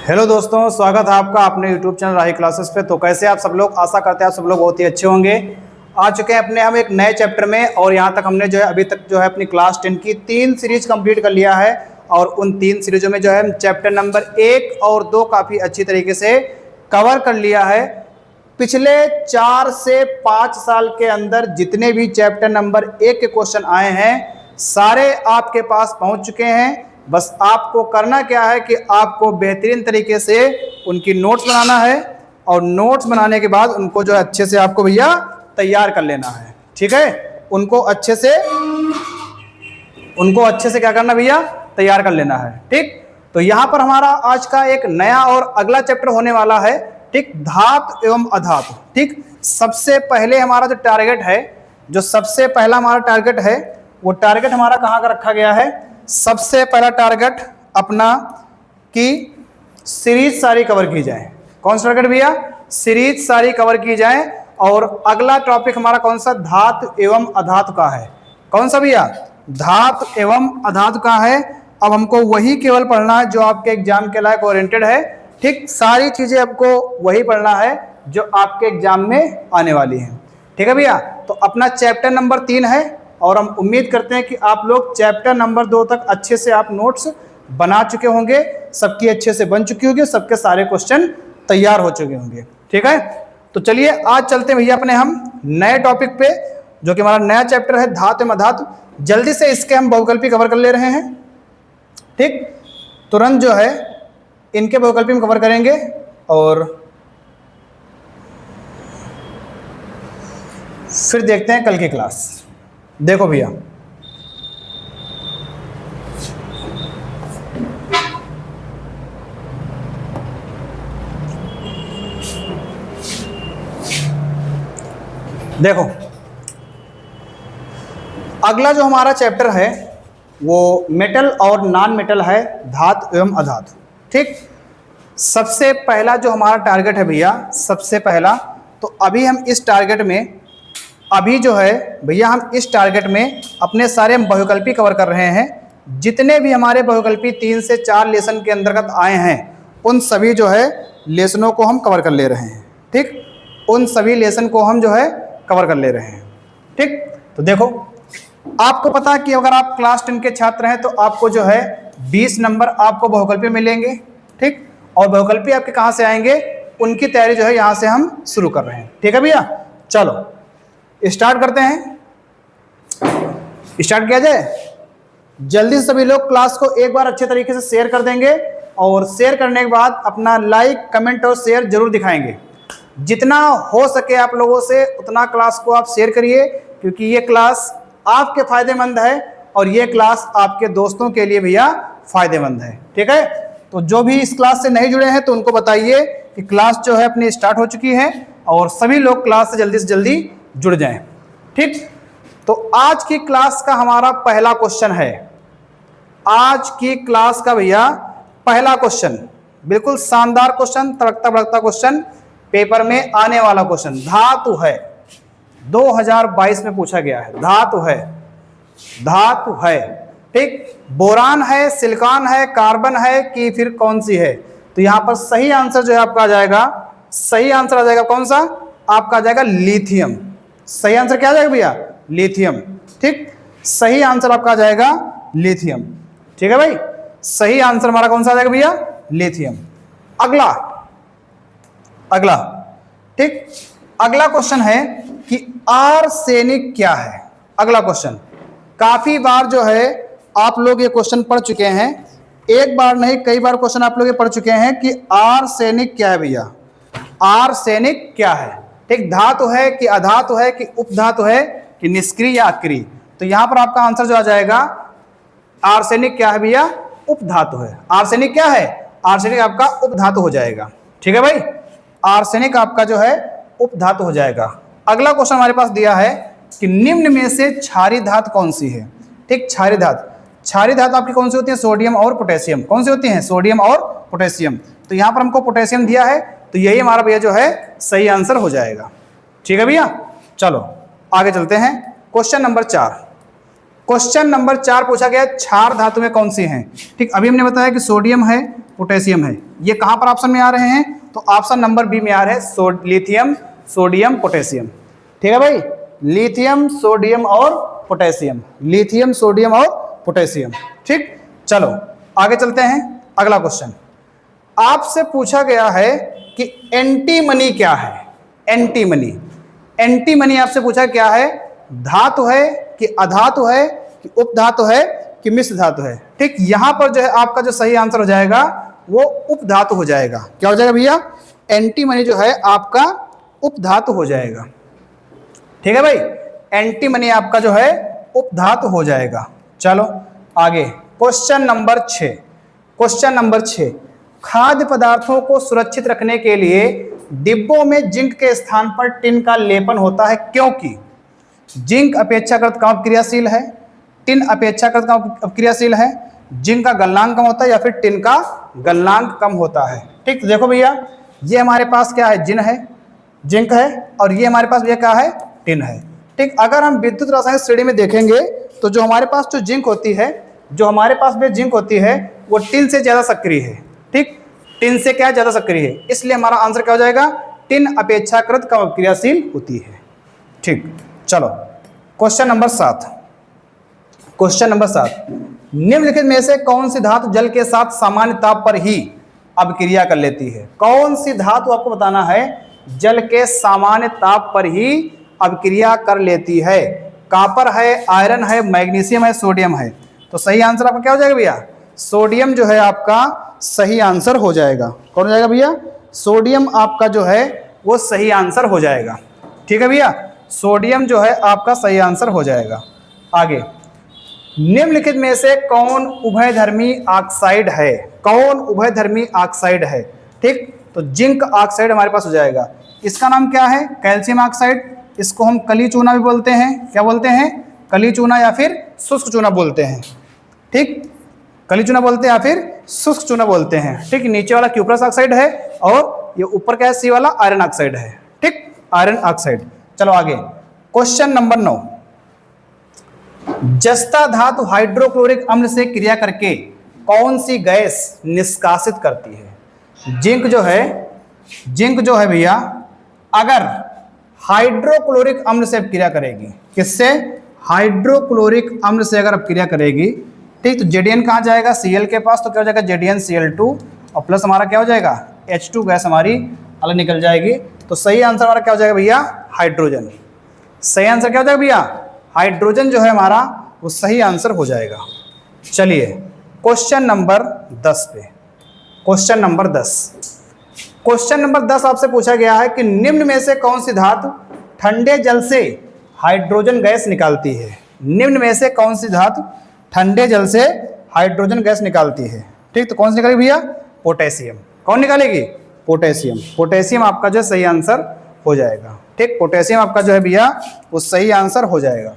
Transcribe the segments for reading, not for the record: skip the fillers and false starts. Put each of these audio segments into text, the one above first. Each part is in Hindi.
हेलो दोस्तों, स्वागत है आपका अपने YouTube चैनल राही क्लासेस पे। तो कैसे आप सब लोग, आशा करते हैं आप सब लोग बहुत ही अच्छे होंगे। आ चुके हैं अपने हम एक नए चैप्टर में, और यहाँ तक हमने जो है अभी तक जो है अपनी क्लास 10 की 3 सीरीज कंप्लीट कर लिया है। और उन 3 सीरीजों में जो है हम चैप्टर नंबर 1 और 2 काफ़ी अच्छी तरीके से कवर कर लिया है। पिछले 4 से 5 साल के अंदर जितने भी चैप्टर नंबर 1 के क्वेश्चन आए हैं सारे आपके पास पहुँच चुके हैं। बस आपको करना क्या है कि आपको बेहतरीन तरीके से उनकी नोट्स बनाना है, और नोट्स बनाने के बाद उनको जो है अच्छे से आपको भैया तैयार कर लेना है। ठीक है, उनको अच्छे से क्या करना भैया, तैयार कर लेना है। ठीक, तो यहाँ पर हमारा आज का एक नया और अगला चैप्टर होने वाला है। ठीक, धातु एवं अधातु। ठीक, सबसे पहले हमारा जो टारगेट है, जो सबसे पहला हमारा टारगेट है, वो टारगेट हमारा कहाँ का रखा गया है। सबसे पहला टारगेट अपना कि सीरीज सारी कवर की जाए। कौन सा टारगेट भैया, सीरीज सारी कवर की जाए। और अगला टॉपिक हमारा कौन सा, धातु एवं अधातु का है। कौन सा भैया, धातु एवं अधातु का है। अब हमको वही केवल पढ़ना है जो आपके एग्जाम के लायक ओरिएंटेड है। ठीक, सारी चीजें आपको वही पढ़ना है जो आपके एग्जाम में आने वाली हैं। ठीक है भैया, तो अपना चैप्टर नंबर 3 है, और हम उम्मीद करते हैं कि आप लोग चैप्टर नंबर 2 तक अच्छे से आप नोट्स बना चुके होंगे, सबकी अच्छे से बन चुकी होगी, सबके सारे क्वेश्चन तैयार हो चुके होंगे। ठीक है, तो चलिए आज चलते हैं भैया अपने हम नए टॉपिक पे, जो कि हमारा नया चैप्टर है धातु एवं अधातु। जल्दी से इसके हम बहुविकल्पी कवर कर ले रहे हैं। ठीक, तुरंत जो है इनके बहुविकल्पी हम कवर करेंगे। और फिर देखते हैं कल की क्लास। देखो भैया, देखो अगला जो हमारा चैप्टर है वो मेटल और नॉन मेटल है, धातु एवं अधातु। ठीक, सबसे पहला जो हमारा टारगेट है भैया, सबसे पहला, तो अभी हम इस टारगेट में, अभी जो है भैया हम इस टारगेट में अपने सारे हम बहुविकल्पी कवर कर रहे हैं। जितने भी हमारे बहुविकल्पी 3 से 4 लेसन के अंतर्गत आए हैं उन सभी जो है लेसनों को हम कवर कर ले रहे हैं। ठीक, उन सभी लेसन को हम जो है कवर कर ले रहे हैं। ठीक, तो देखो आपको पता है कि अगर आप क्लास 10 के छात्र हैं तो आपको जो है 20 नंबर आपको बहुविकल्पी मिलेंगे। ठीक, और बहुविकल्पी आपके कहाँ से आएंगे, उनकी तैयारी जो है यहाँ से हम शुरू कर रहे हैं। ठीक है भैया, चलो स्टार्ट करते हैं। स्टार्ट किया जाए। जल्दी से सभी लोग क्लास को एक बार अच्छे तरीके से शेयर कर देंगे, और शेयर करने के बाद अपना लाइक, कमेंट और शेयर जरूर दिखाएंगे। जितना हो सके आप लोगों से उतना क्लास को आप शेयर करिए, क्योंकि ये क्लास आपके फायदेमंद है और ये क्लास आपके दोस्तों के लिए भैया फायदेमंद है। ठीक है, तो जो भी इस क्लास से नहीं जुड़े हैं तो उनको बताइए कि क्लास जो है अपनी स्टार्ट हो चुकी है, और सभी लोग क्लास से जल्दी जुड़ जाएं। ठीक, तो आज की क्लास का हमारा पहला क्वेश्चन है। आज की क्लास का भैया पहला क्वेश्चन बिल्कुल शानदार क्वेश्चन, तड़कता भड़कता क्वेश्चन, पेपर में आने वाला क्वेश्चन। धातु है, 2022 में पूछा गया है। धातु है, धातु है। ठीक, बोरान है, सिलिकॉन है, कार्बन है, कि फिर कौन सी है। तो यहां पर सही आंसर जो है आपका आ जाएगा, सही आंसर आ जाएगा कौन सा, आपका आ जाएगा लिथियम। सही आंसर क्या आ जाएगा भैया, लिथियम। ठीक, सही आंसर आपका आ जाएगा लिथियम। ठीक है भाई, सही आंसर हमारा कौन सा आ जाएगा भैया, लिथियम। अगला, ठीक, अगला क्वेश्चन है कि आर्सेनिक क्या है। अगला क्वेश्चन, काफी बार जो है आप लोग ये क्वेश्चन पढ़ चुके हैं, एक बार नहीं कई बार क्वेश्चन आप लोग ये पढ़ चुके हैं कि आर्सेनिक क्या है भैया, आर्सेनिक क्या है। ठीक, धातु है कि अधातु है कि उपधातु है कि निष्क्रिय या अक्रिय। तो यहां पर आपका आंसर जो आ जाएगा, आर्सेनिक क्या है भैया, उपधातु है। आर्सेनिक क्या है, आर्सेनिक आपका उपधातु हो जाएगा। ठीक है भाई, आर्सेनिक आपका जो है उपधातु हो जाएगा। अगला क्वेश्चन हमारे पास दिया है कि निम्न में से क्षारीय धातु कौन सी है। ठीक, क्षारीय धातु, क्षारीय धातु आपकी कौन सी होती है, सोडियम और पोटेशियम। कौन सी होती है, सोडियम और पोटेशियम। तो यहां पर हमको पोटेशियम दिया है, तो यही हमारा भैया जो है सही आंसर हो जाएगा। ठीक है भैया, चलो आगे चलते हैं। Question number 4। क्वेश्चन नंबर 4 पूछा गया क्षार धातु में कौन सी हैं। ठीक, अभी हमने बताया कि सोडियम है, पोटेशियम है। ये कहाँ पर ऑप्शन में आ रहे हैं, तो ऑप्शन नंबर बी में आ रहे हैं लिथियम, सोडियम, पोटेशियम। ठीक है भाई, लिथियम, सोडियम और पोटेशियम, लिथियम, सोडियम और पोटेशियम। ठीक, चलो आगे चलते हैं। अगला क्वेश्चन आपसे पूछा गया है कि एंटीमनी क्या है। एंटीमनी, एंटीमनी आपसे पूछा क्या है, धातु है कि अधातु है कि उपधातु है कि मिश्र धातु है। ठीक, यहां पर जो है आपका जो सही आंसर हो जाएगा वो उपधातु हो जाएगा। क्या हो जाएगा भैया, एंटीमनी जो है आपका उपधातु हो जाएगा। ठीक है भाई, एंटीमनी आपका जो है उपधातु हो जाएगा। चलो आगे क्वेश्चन नंबर 6। क्वेश्चन नंबर 6, खाद्य पदार्थों को सुरक्षित रखने के लिए डिब्बों में जिंक के स्थान पर टिन का लेपन होता है, क्योंकि जिंक अपेक्षाकृत कम क्रियाशील है, टिन अपेक्षाकृत कम क्रियाशील है, जिंक का गलनांक कम होता है या फिर टिन का गलनांक कम होता है। ठीक, तो देखो भैया ये हमारे पास क्या है, जिंक है, और ये हमारे पास भैया क्या है, टिन है। ठीक, अगर हम विद्युत रासायनिक श्रेणी में देखेंगे तो जो हमारे पास जो जिंक होती है, जो हमारे पास में जिंक होती है वो टिन से ज़्यादा सक्रिय है। ठीक, टिन से क्या ज़्यादा सक्रिय है, इसलिए हमारा आंसर क्या हो जाएगा, टिन अपेक्षाकृत कम क्रियाशील होती है। ठीक, चलो क्वेश्चन नंबर 7। क्वेश्चन नंबर 7, निम्नलिखित में से कौन सी धातु जल के साथ सामान्य ताप पर ही अभिक्रिया कर लेती है। कौन सी धातु आपको बताना है जल के सामान्य ताप पर ही अभिक्रिया कर लेती है। कॉपर है, आयरन है, मैग्नीशियम है, सोडियम है। तो सही आंसर आपका क्या हो जाएगा भैया, सोडियम जो है आपका सही आंसर हो जाएगा। कौन हो जाएगा भैया, सोडियम आपका जो है वो सही आंसर हो जाएगा। ठीक है भैया, सोडियम जो है आपका सही आंसर हो जाएगा। आगे, निम्नलिखित में से कौन उभयधर्मी ऑक्साइड है। कौन उभयधर्मी ऑक्साइड है। ठीक, तो जिंक ऑक्साइड हमारे पास हो जाएगा। इसका नाम क्या है, कैल्शियम ऑक्साइड। इसको हम कली चूना भी बोलते हैं। क्या बोलते हैं, कली चूना या फिर शुष्क चूना बोलते हैं। ठीक, कली चूना बोलते हैं या फिर शुष्क चूना बोलते हैं। ठीक, नीचे वाला क्यूप्रस ऑक्साइड है और ये ऊपर क्या है, सी वाला आयरन ऑक्साइड है। ठीक, आयरन ऑक्साइड। चलो आगे क्वेश्चन नंबर 9, जस्ता धातु हाइड्रोक्लोरिक अम्ल से क्रिया करके कौन सी गैस निष्कासित करती है। जिंक जो है भैया अगर हाइड्रोक्लोरिक अम्ल से क्रिया करेगी, किससे, हाइड्रोक्लोरिक अम्ल से अगर अब क्रिया करेगी। ठीक, तो जेडीएन कहाँ जाएगा, Cl के पास, तो क्या हो जाएगा जेडीएन Cl2 और प्लस हमारा क्या हो जाएगा H2 गैस हमारी अलग निकल जाएगी। तो सही आंसर हमारा क्या हो जाएगा भैया, हाइड्रोजन। सही आंसर क्या हो जाएगा भैया, हाइड्रोजन जो है हमारा वो सही आंसर हो जाएगा। चलिए क्वेश्चन नंबर 10 पे। क्वेश्चन नंबर 10, क्वेश्चन नंबर 10 आपसे पूछा गया है कि निम्न में से कौन सी धातु ठंडे जल से हाइड्रोजन गैस निकालती है। निम्न में से कौन सी धातु ठंडे जल से हाइड्रोजन गैस निकालती है। ठीक, तो कौन सी निकालेगी भैया, पोटेशियम। कौन निकालेगी, पोटेशियम। पोटेशियम आपका जो सही आंसर हो जाएगा। ठीक, पोटेशियम आपका जो है भैया वो सही आंसर हो जाएगा।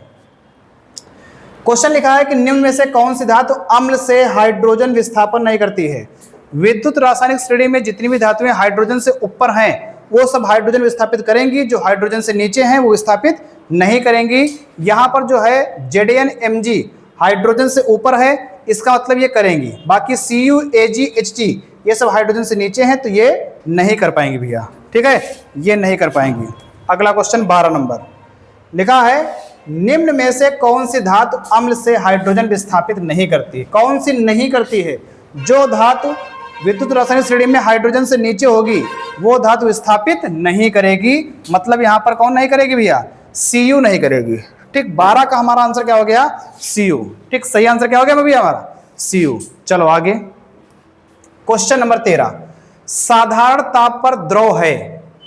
क्वेश्चन लिखा है कि निम्न में से कौन सी धातु अम्ल से हाइड्रोजन विस्थापन नहीं करती है। विद्युत रासायनिक श्रेणी में जितनी भी धातुएं हाइड्रोजन से ऊपर हैं वो सब हाइड्रोजन विस्थापित करेंगी, जो हाइड्रोजन से नीचे हैं वो विस्थापित नहीं करेंगी। यहाँ पर जो है ZnMg हाइड्रोजन से ऊपर है, इसका मतलब ये करेंगी। बाकी Cu, Ag, Hg ये सब हाइड्रोजन से नीचे हैं तो ये नहीं कर पाएंगे भैया। ठीक है, ये नहीं कर पाएंगी। अगला क्वेश्चन 12 नंबर लिखा है, निम्न में से कौन सी धातु अम्ल से हाइड्रोजन विस्थापित नहीं करती। कौन सी नहीं करती है, जो धातु विद्युत रासायनिक श्रेणी में हाइड्रोजन से नीचे होगी वो धातु विस्थापित नहीं करेगी। मतलब यहाँ पर कौन नहीं करेगी भैया, Cu नहीं करेगी। ठीक, 12 का हमारा आंसर क्या हो गया, Cu। ठीक, सही आंसर क्या हो गया भैया हमारा, Cu। चलो आगे क्वेश्चन नंबर 13, साधारण ताप पर द्रव है।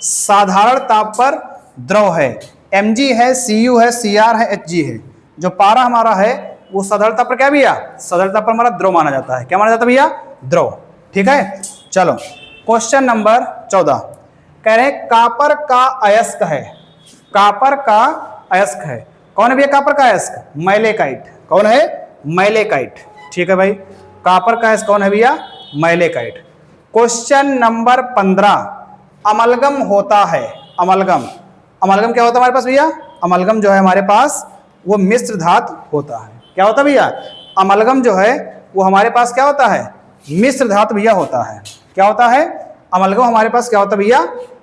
साधारण ताप पर द्रव है, Mg है, Cu है, Cr है, Hg है। जो पारा हमारा है वो साधारण ताप पर क्या भैया, साधारण ताप पर हमारा द्रव माना जाता है। क्या माना जाता है भैया, द्रव। ठीक है, चलो क्वेश्चन नंबर 14 कह रहे हैं कॉपर का अयस्क है। कॉपर का अयस्क है, कौन है भैया कॉपर का अयस्क, मैलेकाइट। कौन है, मैलेकाइट। ठीक है भाई, कॉपर का अयस्क कौन है भैया, मैलेकाइट। क्वेश्चन नंबर 15, अमलगम होता है। अमलगम, अमलगम क्या होता है हमारे पास भैया, अमलगम जो है हमारे पास वो मिश्र धातु होता है। क्या होता है भैया, अमलगम जो है वो हमारे पास क्या होता है, मिश्र धातु भैया होता है। क्या होता है, अमलगम हमारे पास क्या होता है भैया,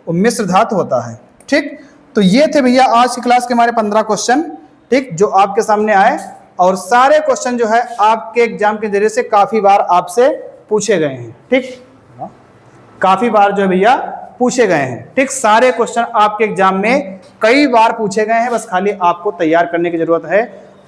वो मिश्र धातु होता है। ठीक, तो ये थे भैया आज की क्लास के हमारे 15 क्वेश्चन, ठीक, जो आपके सामने आए, और सारे क्वेश्चन जो है आपके एग्जाम के जरिए से काफी बार आपसे पूछे गए हैं। ठीक, काफी बार जो है भैया पूछे गए हैं। ठीक, सारे क्वेश्चन आपके एग्जाम में कई बार पूछे गए हैं, बस खाली आपको तैयार करने की जरूरत है।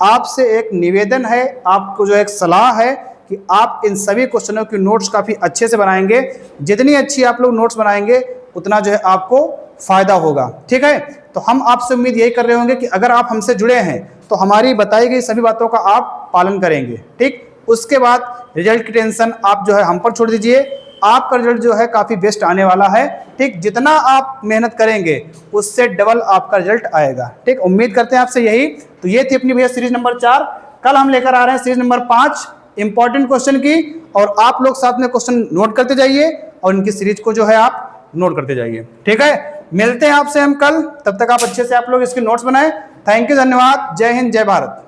आपसे एक निवेदन है, आपको जो एक सलाह है कि आप इन सभी क्वेश्चनों की नोट्स काफी अच्छे से बनाएंगे। जितनी अच्छी आप लोग नोट्स बनाएंगे उतना जो है आपको फायदा होगा। ठीक है, तो हम आपसे उम्मीद यही कर रहे होंगे कि अगर आप हमसे जुड़े हैं तो हमारी बताई गई सभी बातों का आप पालन करेंगे। ठीक, उसके बाद रिजल्ट की टेंशन आप जो है हम पर छोड़ दीजिए, आपका रिजल्ट जो है काफी बेस्ट आने वाला है। ठीक, जितना आप मेहनत करेंगे उससे डबल आपका रिजल्ट आएगा। ठीक, उम्मीद करते हैं आपसे यही। तो ये थी अपनी भैया सीरीज नंबर 4। कल हम लेकर आ रहे हैं सीरीज नंबर 5 इंपॉर्टेंट क्वेश्चन की, और आप लोग साथ में क्वेश्चन नोट करते जाइए और इनकी सीरीज को जो है आप नोट करते जाइए। ठीक है, मिलते हैं आपसे हम कल, तब तक आप अच्छे से आप लोग इसके नोट्स बनाएं। थैंक यू, धन्यवाद, जय हिंद, जय भारत।